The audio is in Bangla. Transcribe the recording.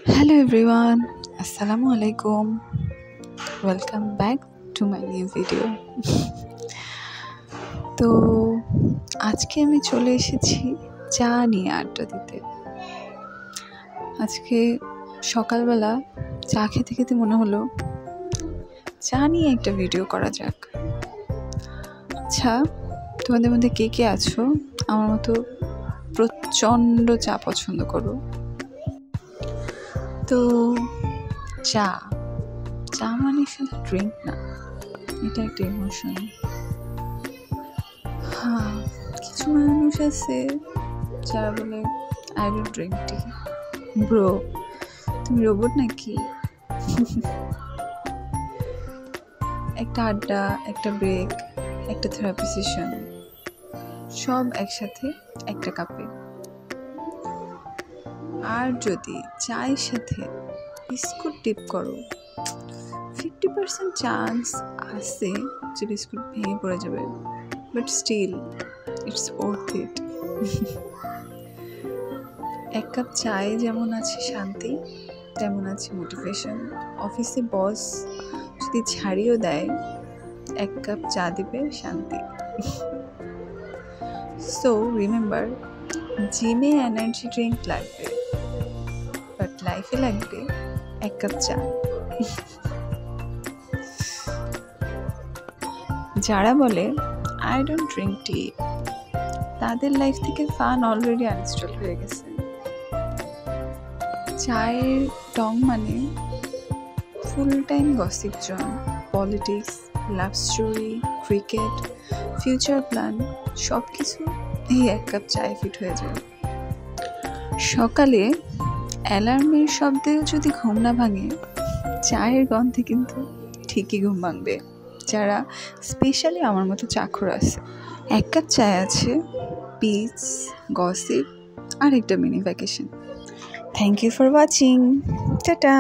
Hello everyone, Assalamu alaikum. Welcome back to my new video. তো আজকে আমি চলে এসেছি চা নিয়ে আড্ডা দিতে। আজকে সকালবেলা চা খেতে খেতে মনে হলো চা নিয়ে একটা ভিডিও করা যাক। আচ্ছা, তোমাদের মধ্যে কে কে আছো আমার মতো প্রচণ্ড চা পছন্দ করো? তো চা মানে শুধু ড্রিঙ্ক না, এটা একটা ইমোশন। হ্যাঁ, কিছু মানুষ আছে যারা বলে I don't drink tea. Bro, তুমি রোবট নাকি? একটা আড্ডা, একটা ব্রেক, একটা থেরাপি সেশন, সব একসাথে একটা কাপে। আর যদি চায়ের সাথে বিস্কুট ডিপ করো, 50% চান্স আছে যে বিস্কুট ভেঙে পড়ে যাবে, but still it's worth it. এক কাপ চায়ে যেমন আছে শান্তি, তেমন আছে মোটিভেশন। অফিসে বস যদি ছাড়িয়েও দেয়, এক কাপ চা দিবে শান্তি। সো রিমেম্বার, জিমে এনার্জি ড্রিঙ্ক লাগবে, বাট লাইফে লাগবে এক কাপ চা। যারা বলে আই ডোন্ট ড্রিঙ্ক টি, তাদের লাইফ থেকে ফান অলরেডি আনইনস্টল হয়ে গেছে। চায়ের টং মানে full time gossip zone, politics, love story, cricket, future plan, সব কিছু এই এক কাপ চায়ে ফিট হয়ে যায়। সকালে অ্যালার্মের শব্দে যদি ঘুম না ভাঙে, চায়ের গন্ধে কিন্তু ঠিকই ঘুম ভাঙবে। যারা স্পেশালি আমার মতো চাখর আছে, এক কাপ চায় আছে পিস, গসিপ আর একটা mini vacation. Thank you for watching. Tata.